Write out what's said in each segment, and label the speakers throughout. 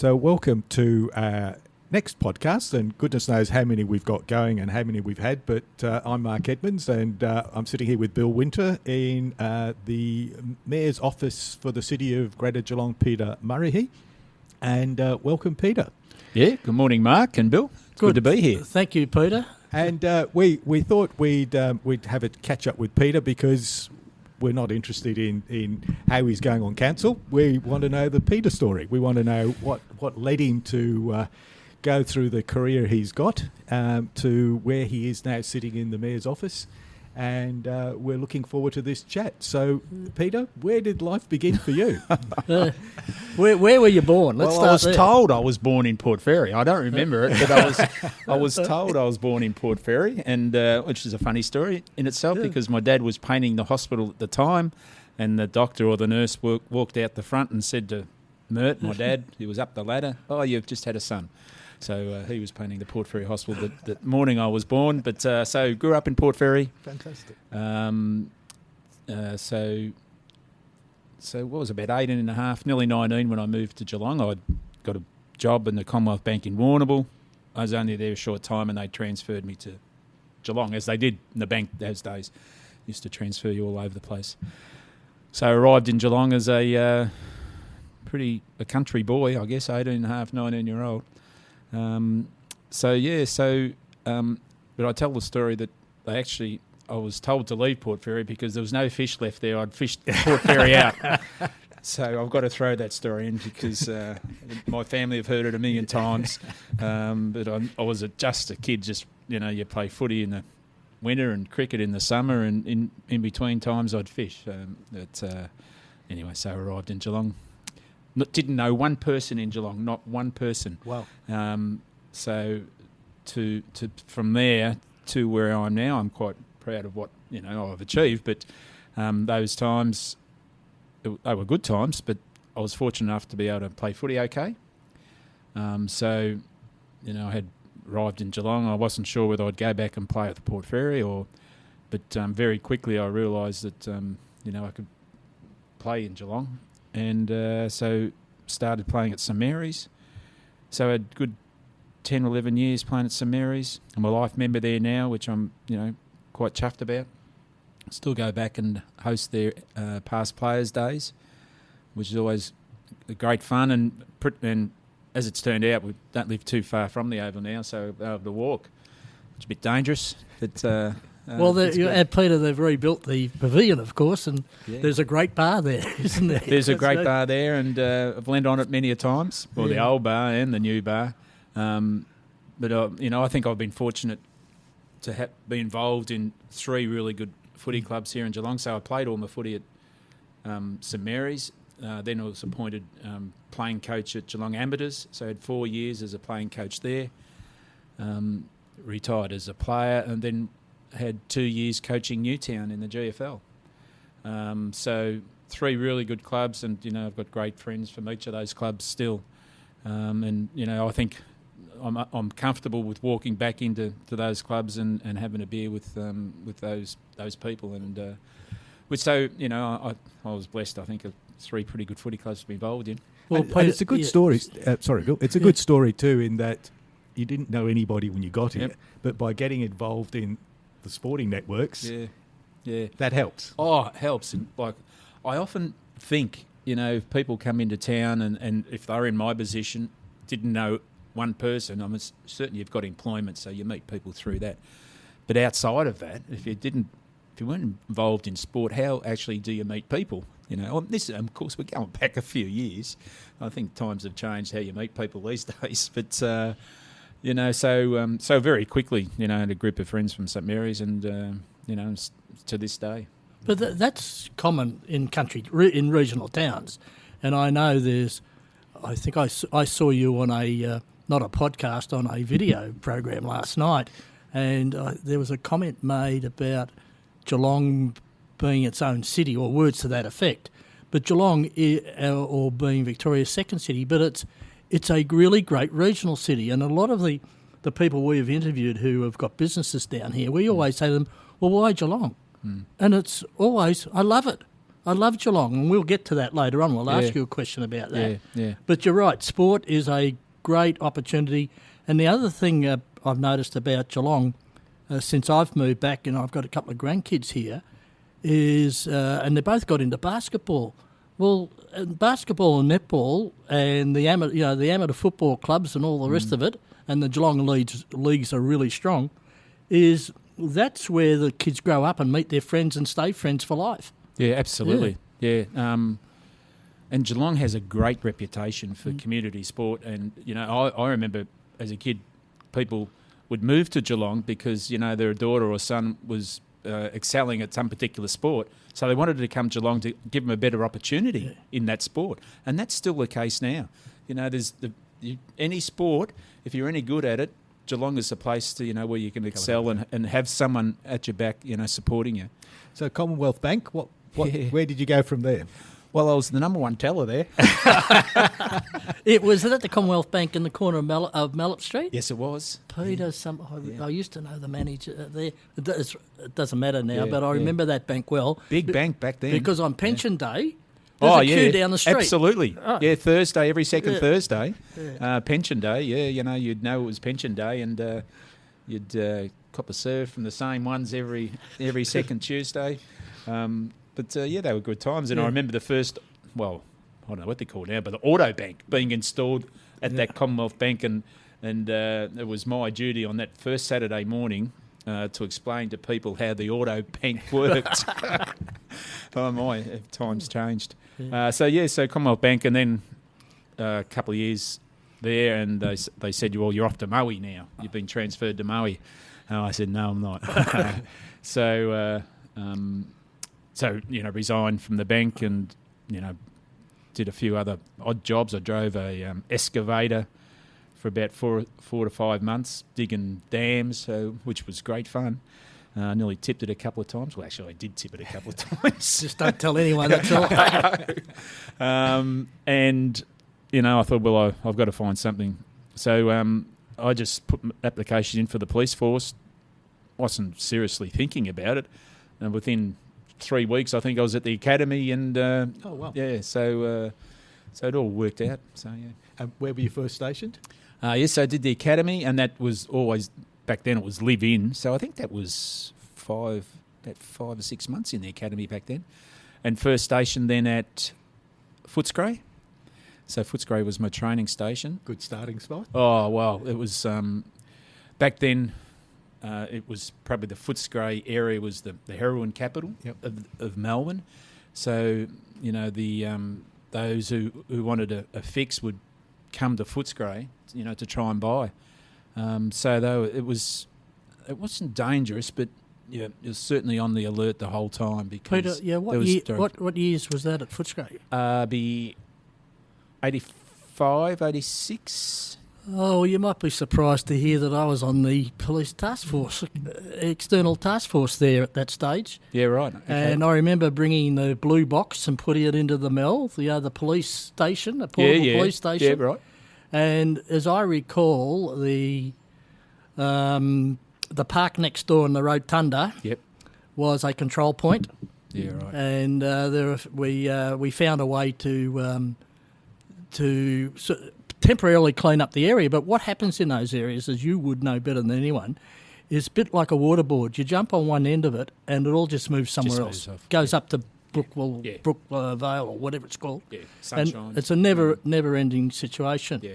Speaker 1: So welcome to our next podcast, and goodness knows how many we've got going and how many we've had, but I'm Mark Edmonds, and I'm sitting here with Bill Winter in the Mayor's office for the City of Greater Geelong, Peter Murrihy. And welcome, Peter.
Speaker 2: Yeah, good morning, Mark and Bill. It's good to be here.
Speaker 3: Thank you, Peter.
Speaker 1: And we thought we'd have a catch-up with Peter because we're not interested in how he's going on council. We want to know the Peter story. We want to know what led him to go through the career he's got to where he is now sitting in the Mayor's office. And we're looking forward to this chat. So, Peter, where did life begin for you?
Speaker 3: Where were you born?
Speaker 2: I was told I was born in Port Fairy. I don't remember it, but I was told I was born in Port Fairy, and which is a funny story in itself because my dad was painting the hospital at the time, and the doctor or the nurse walked out the front and said to Mert, my dad, he was up the ladder, "Oh, you've just had a son." So he was painting the Port Fairy Hospital the morning I was born. But so grew up in Port Fairy.
Speaker 1: Fantastic.
Speaker 2: So what was about 18 and a half, nearly 19 when I moved to Geelong. I got a job in the Commonwealth Bank in Warrnambool. I was only there a short time and they transferred me to Geelong, as they did in the bank those days. Used to transfer you all over the place. So I arrived in Geelong as a country boy, I guess, 18 and a half, 19-year-old. But I tell the story that I was told to leave Port Fairy because there was no fish left there. I'd fished Port Fairy out. So I've got to throw that story in because my family have heard it a million times. But I was just a kid, you play footy in the winter and cricket in the summer, and in between times I'd fish. Anyway, so I arrived in Geelong. Didn't know one person in Geelong, not one person.
Speaker 1: Wow.
Speaker 2: So from there to where I am now, I'm quite proud of what I've achieved. But those times, they were good times. But I was fortunate enough to be able to play footy okay. I had arrived in Geelong. I wasn't sure whether I'd go back and play at the Port Fairy but very quickly I realised that I could play in Geelong. And so started playing at St Mary's. So I had good 10 or 11 years playing at St Mary's. I'm a life member there now, which I'm quite chuffed about. Still go back and host their past players' days, which is always great fun. And as it's turned out, we don't live too far from the Oval now, so we're able to walk. It's a bit dangerous, but...
Speaker 3: Peter, they've rebuilt the pavilion, of course, and there's a great bar there, isn't there?
Speaker 2: There's a great bar there, and I've leaned on it many a times, the old bar and the new bar. I think I've been fortunate to be involved in 3 really good footy clubs here in Geelong. So I played all my footy at St Mary's. Then I was appointed playing coach at Geelong Ambassadors, so I had 4 years as a playing coach there. Retired as a player, and then had 2 years coaching Newtown in the GFL. So 3 really good clubs, and I've got great friends from each of those clubs still. I think I'm comfortable with walking back into those clubs and having a beer with those people. And I was blessed. I think of 3 pretty good footy clubs to be involved in.
Speaker 1: Well, and it's a good story. Sorry, Bill. It's a good story too, in that you didn't know anybody when you got here, but by getting involved in the sporting networks, that helps.
Speaker 2: Oh, it helps. And I often think, if people come into town and if they're in my position, didn't know one person, I'm certain you've got employment, so you meet people through that. But outside of that, if you weren't involved in sport, how actually do you meet people? Of course, we're going back a few years. I think times have changed how you meet people these days, but. So very quickly, I had a group of friends from St Mary's, and to this day.
Speaker 3: But that's common in in regional towns, and I know I think I saw you on not a podcast, on a video program last night, and there was a comment made about Geelong being its own city, or words to that effect. But Geelong, or being Victoria's second city, but it's a really great regional city, and a lot of the people we've interviewed who have got businesses down here, we always say to them, well, why Geelong? And it's always, I love it. I love Geelong, and we'll get to that later on. We'll ask you a question about that.
Speaker 2: Yeah.
Speaker 3: But you're right, sport is a great opportunity. And the other thing I've noticed about Geelong since I've moved back, and I've got a couple of grandkids here, is, and they both got into basketball. Well, basketball and netball and the amateur football clubs and all the rest of it, and the Geelong leagues are really strong, that's where the kids grow up and meet their friends and stay friends for life.
Speaker 2: Yeah, absolutely. Yeah. And Geelong has a great reputation for community sport. And, I remember as a kid, people would move to Geelong because, their daughter or son was excelling at some particular sport. So they wanted to come to Geelong to give them a better opportunity in that sport. And that's still the case now. There's any sport, if you're any good at it, Geelong is the place to, where you can excel and have someone at your back, supporting you.
Speaker 1: So Commonwealth Bank, where did you go from there?
Speaker 2: Well, I was the number one teller there.
Speaker 3: It was at the Commonwealth Bank in the corner of Mallet Street?
Speaker 2: Yes, it was.
Speaker 3: Peter, I used to know the manager there. It doesn't matter now, but I remember that bank well.
Speaker 2: Big bank back then.
Speaker 3: Because on pension day, there's a queue down the street.
Speaker 2: Absolutely.
Speaker 3: Oh.
Speaker 2: Yeah, Thursday, every second Thursday. Pension day, you'd know it was pension day, and you'd cop a serve from the same ones every second Tuesday. But they were good times. And I remember the first, I don't know what they're called now, but the auto bank being installed at that Commonwealth Bank. And it was my duty on that first Saturday morning to explain to people how the auto bank worked. Oh my, times changed. So Commonwealth Bank, and then a couple of years there, and they said, well, you're off to Murrihy now. You've been transferred to Murrihy. And I said, no, I'm not. So, resigned from the bank and, did a few other odd jobs. I drove a excavator for about four to 5 months, digging dams, which was great fun. Nearly tipped it a couple of times. Well, actually, I did tip it a couple of times.
Speaker 3: Just don't tell anyone, that's all.
Speaker 2: And, I thought, well, I've got to find something. So I just put an application in for the police force. Wasn't seriously thinking about it. And within 3 weeks, I think I was at the academy, and so it all worked out. So
Speaker 1: Where were you first stationed?
Speaker 2: Yes, I did the academy, and that was always back then. It was live in, so I think that was about 5 or 6 months in the academy back then, and first station then at Footscray. So Footscray was my training station.
Speaker 1: Good starting spot.
Speaker 2: Oh well, it was back then. It was probably the Footscray area was the heroin capital of Melbourne. So, those who wanted a fix would come to Footscray, to try and buy. So though it wasn't dangerous, but it was certainly on the alert the whole time because
Speaker 3: Peter, what years was that at Footscray?
Speaker 2: Be 85, 86.
Speaker 3: Oh, you might be surprised to hear that I was on the police task force, external task force there at that stage.
Speaker 2: Yeah, right. Okay.
Speaker 3: And I remember bringing the blue box and putting it into the Mel, the police station, a portable police station.
Speaker 2: Yeah, right.
Speaker 3: And as I recall, the park next door in the Rotunda was a control point.
Speaker 2: Yeah, right.
Speaker 3: And we found a way to temporarily clean up the area. But what happens in those areas, as you would know better than anyone, is a bit like a waterboard. You jump on one end of it and it all just moves somewhere else. Goes up to Brookvale or whatever it's called. Yeah, sunshine. And it's a never-ending situation. Yeah.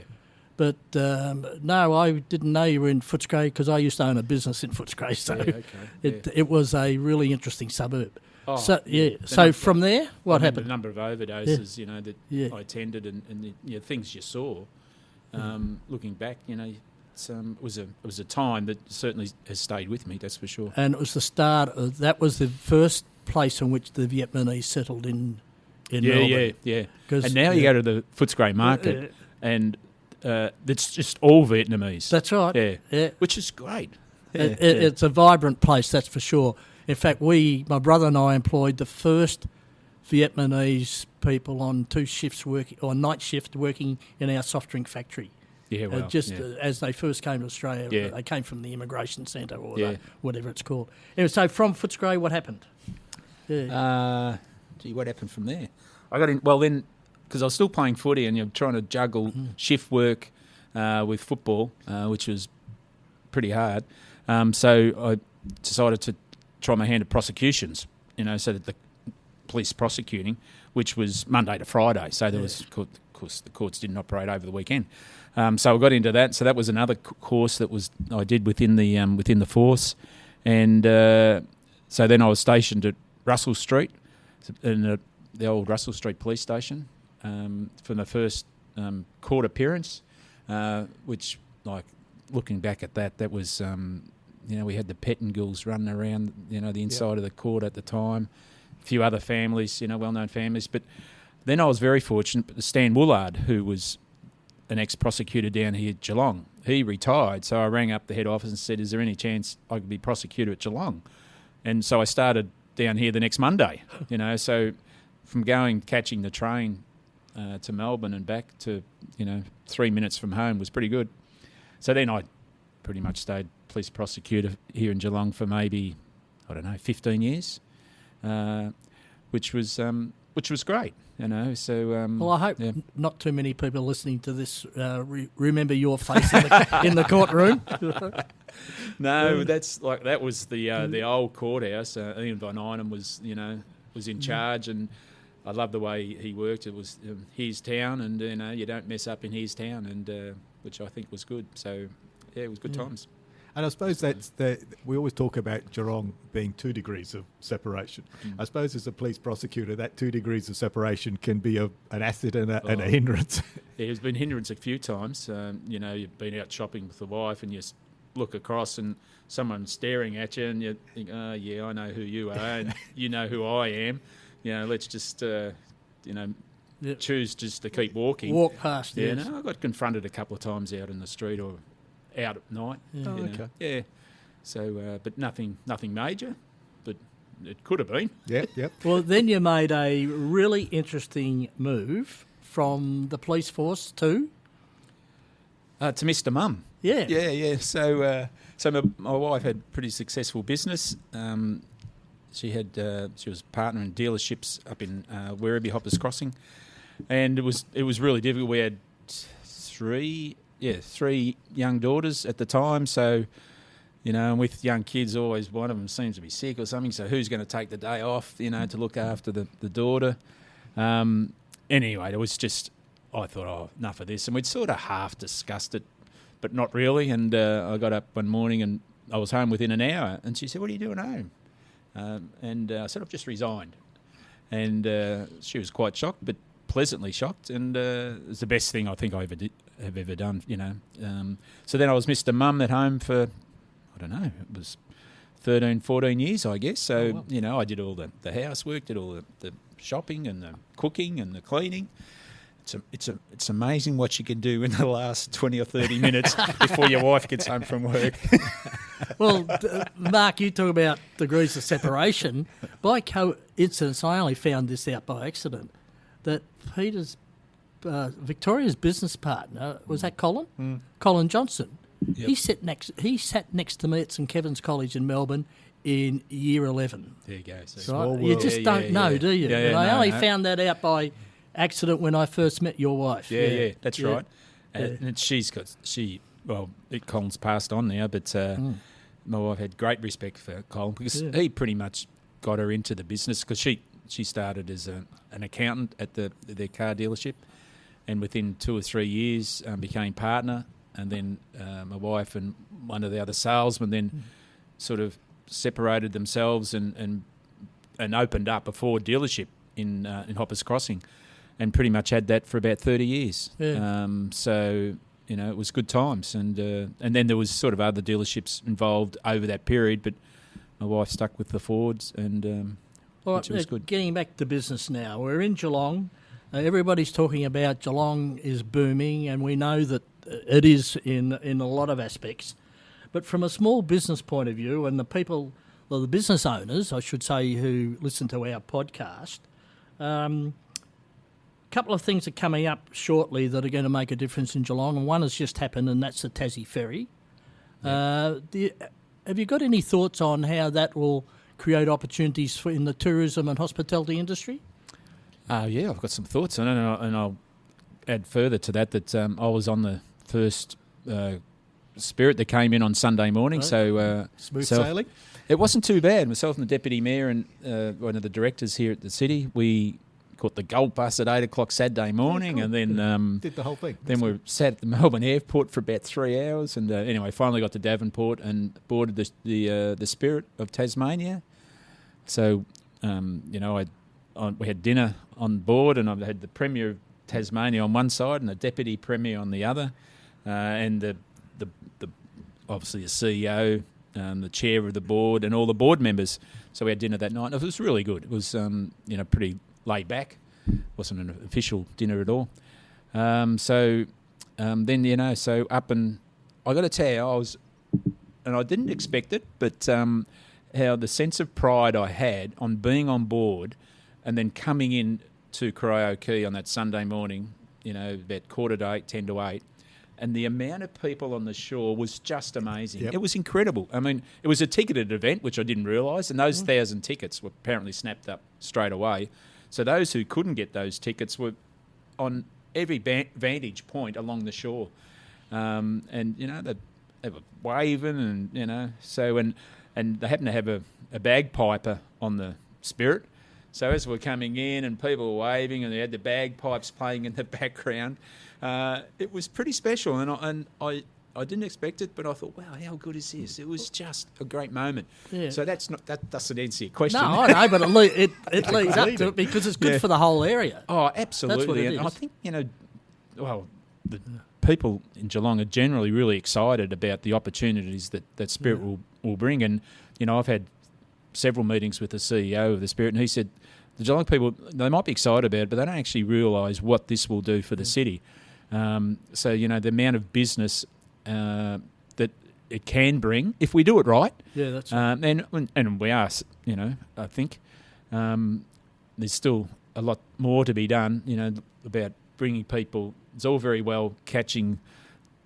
Speaker 3: But no, I didn't know you were in Footscray because I used to own a business in Footscray. So it was a really interesting suburb. Oh, so from there, what happened?
Speaker 2: The number of overdoses, that I attended, and the things you saw. Looking back, it was a time that certainly has stayed with me. That's for sure.
Speaker 3: And it was the start of that was the first place in which the Vietnamese settled in Melbourne.
Speaker 2: Yeah. And now you go to the Footscray market, and it's just all Vietnamese.
Speaker 3: That's right.
Speaker 2: Yeah. Which is great.
Speaker 3: It's a vibrant place, that's for sure. In fact, my brother and I employed the first Vietnamese people on night shift working in our soft drink factory. Yeah, well, as they first came to Australia, they came from the immigration centre or whatever it's called. Anyway, so from Footscray, what happened?
Speaker 2: gee, what happened from there? I got in, well then, because I was still playing footy and you're trying to juggle shift work with football, which was pretty hard. So I decided to try my hand at prosecutions, so that the police prosecuting, which was Monday to Friday. So there was, of course, the courts didn't operate over the weekend. So I got into that. So that was another course that I did within the force, and so then I was stationed at Russell Street, in the old Russell Street police station, for my first court appearance, which, like, looking back at that was, we had the Pettingills running around, the inside of the court at the time, a few other families, well-known families. But then I was very fortunate, but Stan Woolard, who was an ex-prosecutor down here at Geelong, he retired. So I rang up the head office and said, is there any chance I could be prosecutor at Geelong? And so I started down here the next Monday, so from catching the train to Melbourne and back to, 3 minutes from home was pretty good. So then I pretty much stayed police prosecutor here in Geelong for maybe, 15 years, which was great, So
Speaker 3: well, I hope not too many people listening to this remember your face in the courtroom.
Speaker 2: No, that was the old courthouse. Ian Van Einem was in charge, and I love the way he worked. It was his town, and you don't mess up in his town, and which I think was good. So yeah, it was good times.
Speaker 1: And I suppose we always talk about Geelong being 2 degrees of separation. I suppose as a police prosecutor, that 2 degrees of separation can be an asset and a hindrance.
Speaker 2: Yeah, there's been hindrance a few times. You've been out shopping with the wife and you look across and someone's staring at you and you think, oh, yeah, I know who you are and you know who I am. Let's just, choose just to keep walking.
Speaker 3: Walk past,
Speaker 2: I got confronted a couple of times out in the street or out at night.
Speaker 3: Yeah.
Speaker 1: Okay.
Speaker 2: Yeah. So, but nothing major, but it could have been.
Speaker 1: Yep.
Speaker 3: Well, then you made a really interesting move from the police force to
Speaker 2: Mr. Mum.
Speaker 3: Yeah.
Speaker 2: So my wife had pretty successful business. She was a partner in dealerships up in Werribee, Hoppers Crossing, and it was really difficult. We had three young daughters at the time, so and with young kids, always one of them seems to be sick or something. So who's going to take the day off, to look after the daughter? Anyway, it was just, I thought, enough of this, and we'd sort of half discussed it, but not really. And I got up one morning and I was home within an hour, and she said, "What are you doing home?" And I said, "I've just resigned." And she was quite shocked, but pleasantly shocked, and it was the best thing I think I have ever done, So then I was Mr. Mum at home for, I don't know, it was 13, 14 years, I guess. So, I did all the housework, did all the shopping and the cooking and the cleaning. It's amazing what you can do in the last 20 or 30 minutes before your wife gets home from work.
Speaker 3: Well, Mark, you talk about degrees of separation. By coincidence, I only found this out by accident, that Peter's Victoria's business partner was that Colin? Colin Johnson.
Speaker 2: Yep.
Speaker 3: He sat next to me at St Kevin's College in Melbourne in year 11.
Speaker 2: There you go. So
Speaker 3: Right? You just don't know, do you?
Speaker 2: Yeah,
Speaker 3: and I
Speaker 2: no,
Speaker 3: only
Speaker 2: no.
Speaker 3: found that out by accident when I first met your wife.
Speaker 2: Yeah, that's right.
Speaker 3: Yeah.
Speaker 2: And Colin's passed on now, but my wife had great respect for Colin because he pretty much got her into the business because she started as an accountant at their car dealership, and within 2 or 3 years became partner, and then my wife and one of the other salesmen then sort of separated themselves and opened up a Ford dealership in Hoppers Crossing, and pretty much had that for about 30 years.
Speaker 3: Yeah.
Speaker 2: So it was good times, and then there was sort of other dealerships involved over that period, but my wife stuck with the Fords, and
Speaker 3: All
Speaker 2: which was
Speaker 3: right,
Speaker 2: good.
Speaker 3: Getting back to business now. We're in Geelong. Everybody's talking about Geelong is booming, and we know that it is in a lot of aspects. But from a small business point of view, and the business owners, I should say, who listen to our podcast, a couple of things are coming up shortly that are going to make a difference in Geelong, and one has just happened, and that's the Tassie Ferry. Have you got any thoughts on how that will create opportunities in the tourism and hospitality industry?
Speaker 2: Yeah, I've got some thoughts on it, and I'll add further to that I was on the first Spirit that came in on Sunday morning.
Speaker 3: Right.
Speaker 2: So
Speaker 1: Smooth sailing?
Speaker 2: It wasn't too bad. Myself and the Deputy Mayor and one of the directors here at the city, we caught the Gold Bus at 8 o'clock Saturday morning,
Speaker 1: cool.
Speaker 2: and then
Speaker 1: Did the whole thing.
Speaker 2: then we sat at the Melbourne airport for about 3 hours, and anyway, finally got to Devonport and boarded the Spirit of Tasmania. So, we had dinner on board, and I had the Premier of Tasmania on one side and the Deputy Premier on the other, and the obviously the CEO, the chair of the board, and all the board members. So we had dinner that night. It was really good. It was pretty laid back. Wasn't an official dinner at all. So up and I got to tell you, I didn't expect it, but how the sense of pride I had on being on board and then coming in to Corio Quay on that Sunday morning, about 7:45, 10 to 8, and the amount of people on the shore was just amazing.
Speaker 1: Yep.
Speaker 2: It was incredible. I mean, it was a ticketed event, which I didn't realise, and those 1,000 tickets were apparently snapped up straight away. So those who couldn't get those tickets were on every vantage point along the shore. And they were waving, and and they happened to have a bagpiper on the Spirit. So as we're coming in and people were waving and they had the bagpipes playing in the background, it was pretty special. And I didn't expect it, but I thought, wow, how good is this? It was just a great moment. Yeah. So that doesn't answer your question.
Speaker 3: No, I know, but it leads up to it because it's good for the whole area.
Speaker 2: Oh, absolutely.
Speaker 3: That's what it is.
Speaker 2: I think, the people in Geelong are generally really excited about the opportunities that Spirit will bring. And, I've had several meetings with the CEO of the Spirit, and he said the Geelong people, they might be excited about it, but they don't actually realise what this will do for the city. So, the amount of business that it can bring if we do it right.
Speaker 3: Yeah, that's right.
Speaker 2: And we are, I think there's still a lot more to be done, about bringing people. It's all very well catching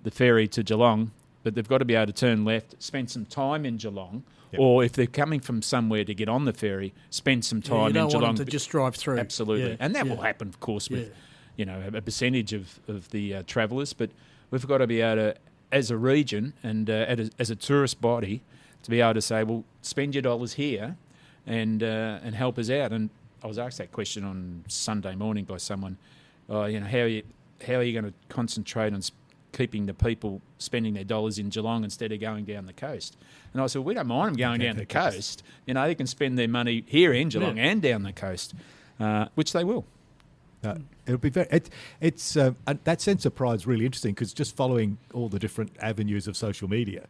Speaker 2: the ferry to Geelong, but they've got to be able to turn left, spend some time in Geelong, or if they're coming from somewhere to get on the ferry, spend some time in Geelong.
Speaker 3: You don't want them to just drive through.
Speaker 2: Absolutely. And that will happen, of course, with a percentage of the travellers, but we've got to be able to, as a region and as a tourist body, to be able to say, well, spend your dollars here and help us out. And I was asked that question on Sunday morning by someone, how are you going to concentrate on keeping the people spending their dollars in Geelong instead of going down the coast? And I said, we don't mind them going down the coast. They can spend their money here in Geelong and down the coast, which they will.
Speaker 1: It'll be very. It's that sense of pride is really interesting because just following all the different avenues of social media,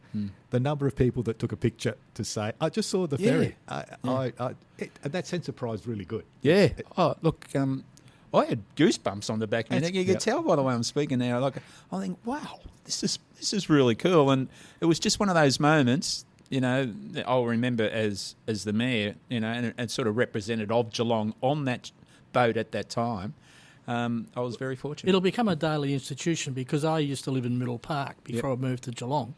Speaker 1: the number of people that took a picture to say, "I just saw the ferry," that sense of pride is really good.
Speaker 2: Yeah. Oh, look, I had goosebumps on the back of my neck. You can tell by the way I'm speaking now. Like I think, wow, this is really cool, and it was just one of those moments. That I'll remember as the mayor, and sort of representative of Geelong on that boat at that time. I was very fortunate.
Speaker 3: It'll become a daily institution because I used to live in Middle Park before I moved to Geelong,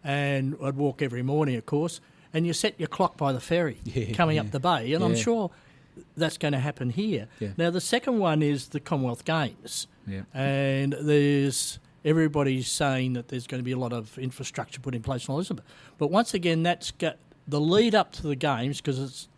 Speaker 3: and I'd walk every morning, of course, and you set your clock by the ferry coming up the bay, and I'm sure that's going to happen here. Yeah. Now, the second one is the Commonwealth Games, and everybody's saying that there's going to be a lot of infrastructure put in place in Elizabeth. But once again, that's got the lead up to the Games because it's,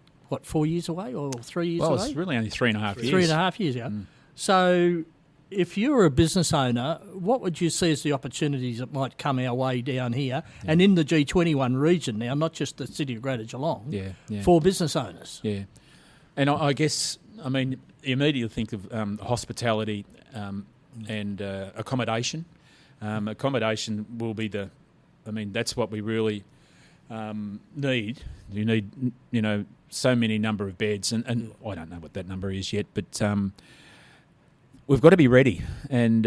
Speaker 3: 4 years away or 3 years away?
Speaker 2: Well, it's really only 3.5 years.
Speaker 3: 3.5 years ago. So if you're a business owner, what would you see as the opportunities that might come our way down here and in the G21 region now, not just the City of Greater Geelong, for business owners?
Speaker 2: Yeah. And I guess, you immediately think of hospitality and accommodation. Accommodation will be that's what we really need. You need, so many number of beds, and I don't know what that number is yet, but we've got to be ready. And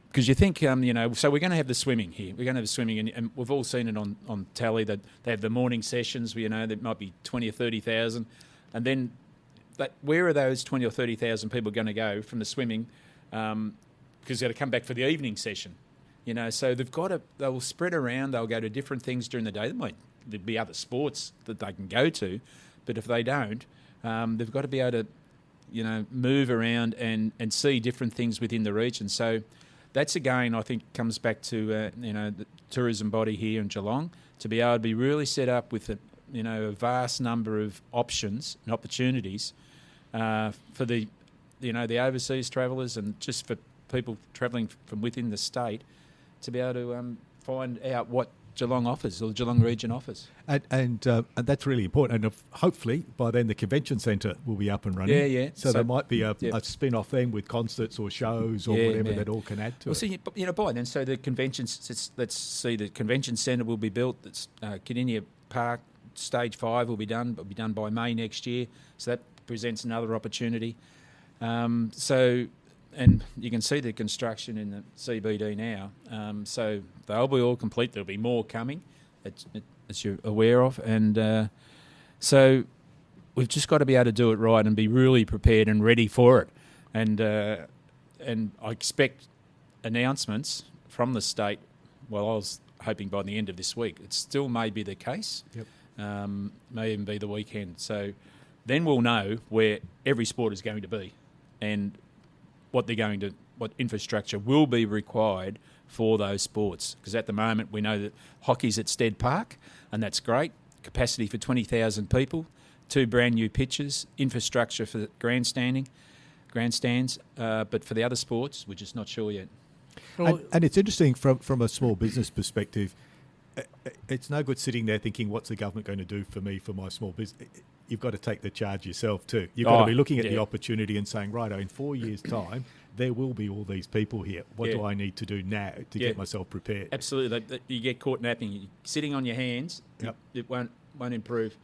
Speaker 2: because you think, so we're going to have the swimming here. We're going to have the swimming, and we've all seen it on tally that they have the morning sessions where, there might be 20 or 30,000, and then where are those 20 or 30,000 people going to go from the swimming? Because they've got to come back for the evening session. So they'll spread around. They'll go to different things during the day. They might there'd be other sports that they can go to, but if they don't, they've got to be able to, move around and see different things within the region. So that's again, I think, comes back to the tourism body here in Geelong to be able to be really set up with a vast number of options and opportunities for the overseas travellers and just for people travelling from within the state to be able to find out what Geelong offers or the Geelong region offers.
Speaker 1: And that's really important. And hopefully by then the convention centre will be up and running.
Speaker 2: Yeah.
Speaker 1: So there might be a spin-off then with concerts or shows or whatever that all can add to it.
Speaker 2: So, by then, so the conventions, let's see, the convention centre will be built. That's Cardinia Park, Stage 5 will be done by May next year. So that presents another opportunity. And you can see the construction in the CBD now. So they'll be all complete. There'll be more coming, as you're aware of. And so we've just got to be able to do it right and be really prepared and ready for it. And I expect announcements from the state. Well, I was hoping by the end of this week. It still may be the case.
Speaker 1: Yep.
Speaker 2: May even be the weekend. So then we'll know where every sport is going to be and what infrastructure will be required for those sports. Because at the moment we know that hockey's at Stead Park, and that's great. Capacity for 20,000 people, 2 brand new pitches, infrastructure for grandstands. But for the other sports, we're just not sure yet.
Speaker 1: And it's interesting from a small business perspective. It's no good sitting there thinking, what's the government going to do for me, for my small business? You've got to take the charge yourself too. You've got to be looking at the opportunity and saying, right, in 4 years' time, there will be all these people here. What do I need to do now to get myself prepared?
Speaker 2: Absolutely. You get caught napping. You're sitting on your hands, it won't improve.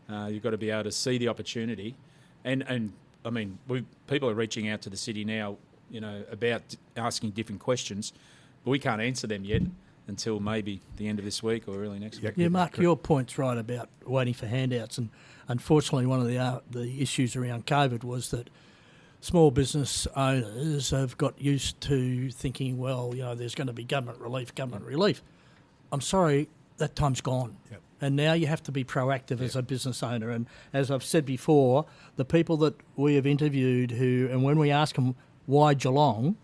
Speaker 2: You've got to be able to see the opportunity. And I mean, people are reaching out to the city now, about asking different questions, but we can't answer them yet until maybe the end of this week or early next week.
Speaker 3: Yeah, Mark, your point's right about waiting for handouts. And unfortunately, one of the issues around COVID was that small business owners have got used to thinking, well, there's going to be government relief. I'm sorry, that time's gone.
Speaker 1: Yep.
Speaker 3: And now you have to be proactive as a business owner. And as I've said before, the people that we have interviewed and when we ask them why Geelong,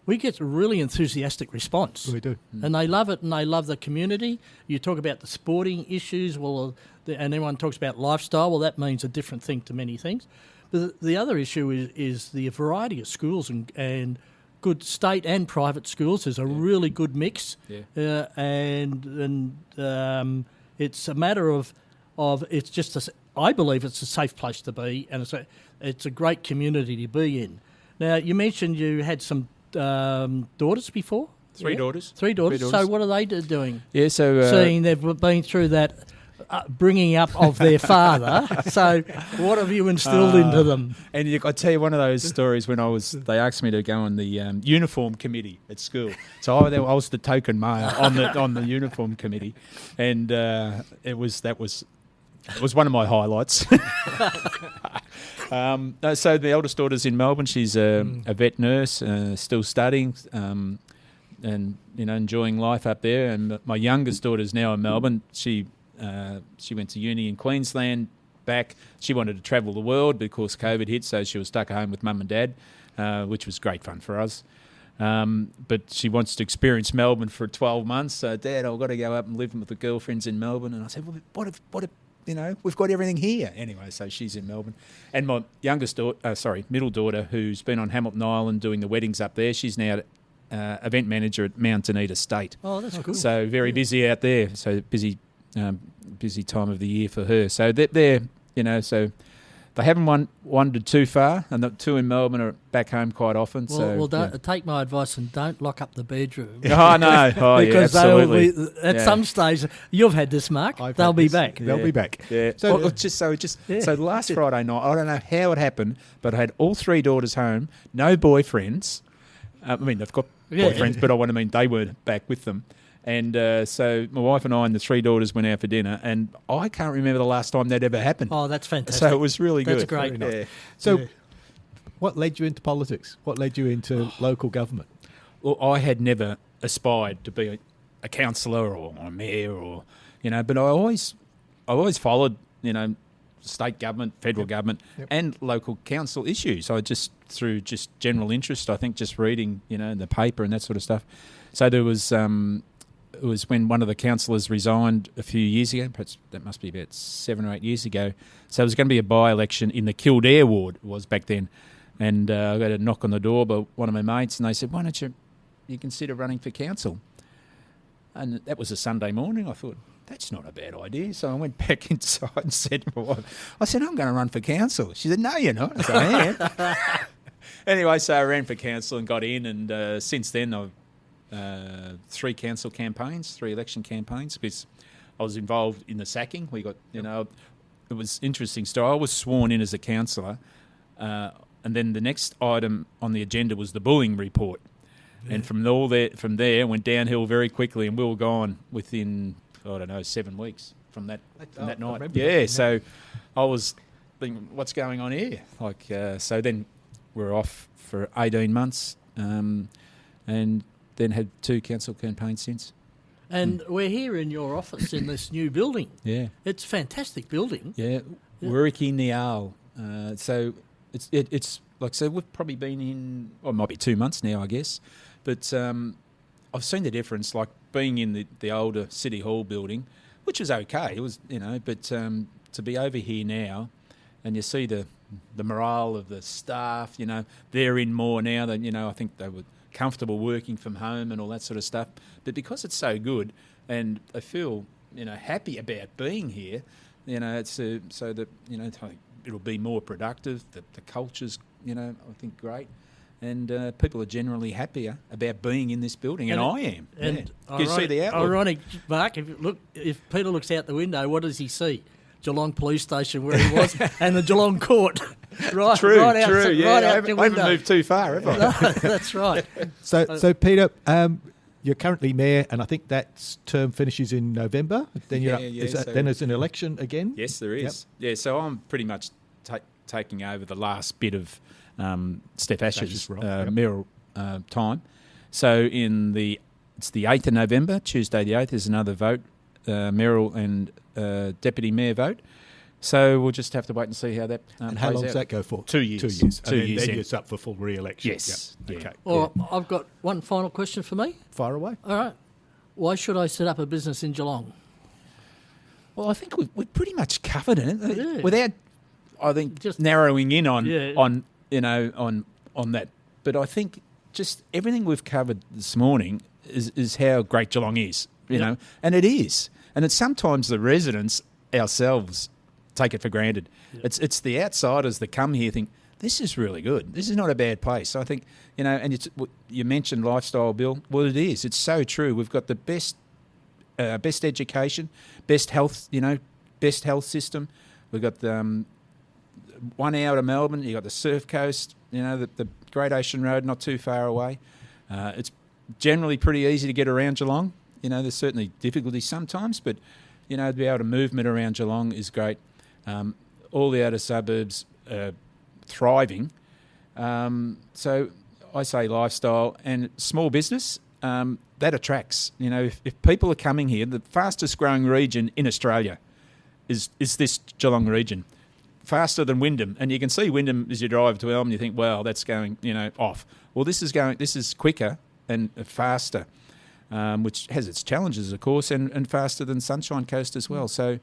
Speaker 3: we get a really enthusiastic response.
Speaker 1: We do.
Speaker 3: And they love it, and they love the community. You talk about the sporting issues, and everyone talks about lifestyle. Well, that means a different thing to many things. But the other issue is the variety of schools and good state and private schools. There's a really good mix.
Speaker 2: Yeah.
Speaker 3: And it's a matter of it's just I believe it's a safe place to be, and it's a great community to be in. Now, you mentioned you had some daughters before?
Speaker 2: Three daughters.
Speaker 3: Three daughters. So what are they doing?
Speaker 2: Yeah, so...
Speaker 3: seeing they've been through that bringing up of their father. So what have you instilled into them?
Speaker 2: And I tell you one of those stories when they asked me to go on the uniform committee at school. So I was the token male on the uniform committee, and it was one of my highlights. So the eldest daughter's in Melbourne. She's a vet nurse, still studying, and enjoying life up there. And my youngest daughter's now in Melbourne. She went to uni in Queensland. Back, she wanted to travel the world, but of course COVID hit, so she was stuck at home with mum and dad, which was great fun for us. But she wants to experience Melbourne for 12 months. So, Dad, I've got to go up and live with the girlfriends in Melbourne. And I said, well, what if we've got everything here. Anyway, so she's in Melbourne. And my middle daughter, who's been on Hamilton Island doing the weddings up there, she's now event manager at Mount Anita State.
Speaker 3: Oh, that's cool.
Speaker 2: So very busy out there. So busy time of the year for her. So they're so they haven't wandered too far, and the two in Melbourne are back home quite often.
Speaker 3: Take my advice and don't lock up the bedroom.
Speaker 2: Oh, no. Oh,
Speaker 3: because
Speaker 2: yeah, absolutely.
Speaker 3: They'll be, at some stage, you've had this, Mark, they'll be back.
Speaker 1: They'll be back.
Speaker 2: Yeah. So last Friday night, I don't know how it happened, but I had all three daughters home, no boyfriends. I mean, they've got boyfriends, but I want to mean they weren't back with them. And so my wife and I and the three daughters went out for dinner, and I can't remember the last time that ever happened.
Speaker 3: Oh, that's fantastic.
Speaker 2: So it was really good.
Speaker 3: That's great.
Speaker 1: Nice.
Speaker 2: Yeah.
Speaker 1: So what led you into politics? What led you into local government?
Speaker 2: Well, I had never aspired to be a councillor or a mayor but I always always followed, state government, federal government,
Speaker 1: Yep.
Speaker 2: and local council issues. I through general interest, I think, just reading, the paper and that sort of stuff. So there was, it was when one of the councillors resigned a few years ago, perhaps that must be about 7 or 8 years ago. So there was going to be a by-election in the Kildare ward, it was back then. And I got a knock on the door by one of my mates, and they said, why don't you consider running for council? And that was a Sunday morning. I thought, that's not a bad idea. So I went back inside and said to my wife, I said, I'm going to run for council. She said, no, you're not. I said, I am. Anyway, so I ran for council and got in, and since then I've 3 council campaigns, 3 election campaigns, because I was involved in the sacking. We got, it was interesting. So I was sworn in as a councillor, and then the next item on the agenda was the bullying report. Yeah. And from there, went downhill very quickly, and we were gone within, 7 weeks from that night. Yeah, so I was thinking, what's going on here? So then we're off for 18 months, and then had 2 council campaigns since.
Speaker 3: And we're here in your office in this new building.
Speaker 2: Yeah.
Speaker 3: It's a fantastic building.
Speaker 2: Yeah, Murrihy Nial. So it's like I said, we've probably been in, it might be 2 months now, I guess. But I've seen the difference, like being in the older City Hall building, which was okay. It was, but to be over here now, and you see the morale of the staff, they're in more now than, I think they were comfortable working from home and all that sort of stuff. But because it's so good, and I feel, happy about being here, it's so that, I think it'll be more productive. The culture's, I think, great. And people are generally happier about being in this building, and I am.
Speaker 3: And
Speaker 2: yeah. You see the outlook.
Speaker 3: Ironic, Mark, if Peter looks out the window, what does he see? Geelong Police Station where he was, and the Geelong Court. Right,
Speaker 2: true,
Speaker 3: right out,
Speaker 2: true. Yeah,
Speaker 3: right
Speaker 2: I
Speaker 3: out
Speaker 2: haven't,
Speaker 3: the
Speaker 2: I haven't
Speaker 3: window.
Speaker 2: moved too far, have I?
Speaker 3: No, that's right.
Speaker 1: So Peter, you're currently mayor, and I think that term finishes in November. Then then there's an election again.
Speaker 2: Yes, there is.
Speaker 1: Yep.
Speaker 2: Yeah, so I'm pretty much taking over the last bit of Steph Asher's mayoral time. So it's the 8th of November, Tuesday the 8th, is another vote, mayoral and deputy mayor vote. So we'll just have to wait and see how that
Speaker 1: and how long does that go for?
Speaker 2: 2 years.
Speaker 1: 2 years.
Speaker 2: Then
Speaker 1: you're up for full re-election.
Speaker 2: Yes.
Speaker 1: Yep.
Speaker 2: Yeah.
Speaker 1: Okay.
Speaker 3: Well, I've got one final question for me.
Speaker 1: Fire away.
Speaker 3: All right. Why should I set up a business in Geelong?
Speaker 2: Well, I think we've pretty much covered it
Speaker 3: Yeah.
Speaker 2: without, I think,
Speaker 3: Just
Speaker 2: narrowing in on that. But I think just everything we've covered this morning is how great Geelong is, you know, and it is. And it's sometimes the residents ourselves take it for granted. Yep. It's the outsiders that come here think, this is really good. This is not a bad place. So I think, and you mentioned lifestyle, Bill. Well, it is. It's so true. We've got the best education, best health, best health system. We've got the 1 hour to Melbourne. You've got the Surf Coast, the Great Ocean Road not too far away. It's generally pretty easy to get around Geelong. There's certainly difficulties sometimes, but, to be able to movement around Geelong is great. All the outer suburbs are thriving. So I say lifestyle and small business, that attracts. If people are coming here, the fastest growing region in Australia is this Geelong region. Faster than Wyndham. And you can see Wyndham as you drive to Elm, you think, wow, that's going, off. Well, this is quicker and faster, which has its challenges, of course, and faster than Sunshine Coast as well. So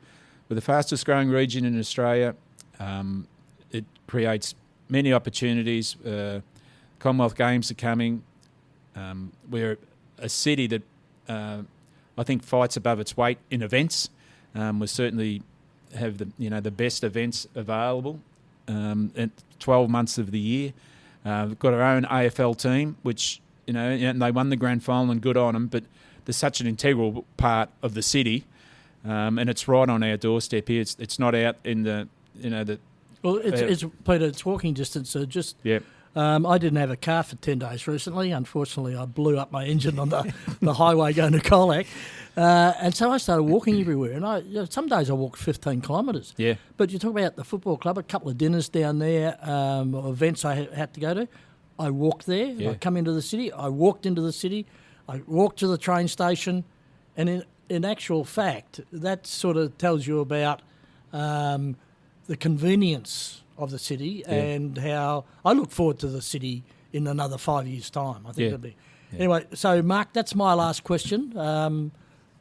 Speaker 2: with the fastest growing region in Australia, it creates many opportunities. Commonwealth Games are coming. We're a city that I think fights above its weight in events. We certainly have the best events available at 12 months of the year. We've got our own AFL team, which and they won the grand final, and good on them. But they're such an integral part of the city, and it's right on our doorstep here. It's not out in the
Speaker 3: Well, it's Peter. It's walking distance. So just I didn't have a car for 10 days recently. Unfortunately, I blew up my engine on the highway going to Colac. And so I started walking everywhere. And some days I walked 15 kilometres.
Speaker 2: Yeah.
Speaker 3: But you talk about the football club, a couple of dinners down there, events I had to go to. I walked there. I come into the city. I walked into the city. I walked to the train station. And in in actual fact, that sort of tells you about the convenience of the city and how I look forward to the city in another 5 years' time. I think it'll be. Yeah. Anyway, so Mark, that's my last question.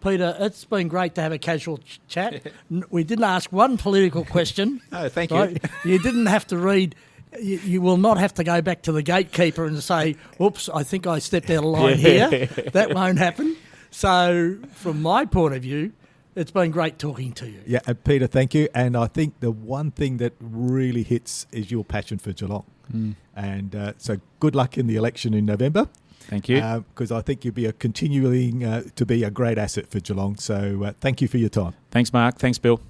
Speaker 3: Peter, it's been great to have a casual chat. We didn't ask one political question.
Speaker 1: Oh, thank
Speaker 3: you. You didn't have to read. You will not have to go back to the gatekeeper and say, "Oops, I think I stepped out of line here." That won't happen. So, from my point of view, it's been great talking to you.
Speaker 1: Yeah, and Peter, thank you. And I think the one thing that really hits is your passion for Geelong. And so good luck in the election in November.
Speaker 2: Thank you.
Speaker 1: Because I think you'll be continuing to be a great asset for Geelong. So thank you for your time.
Speaker 2: Thanks, Mark. Thanks, Bill.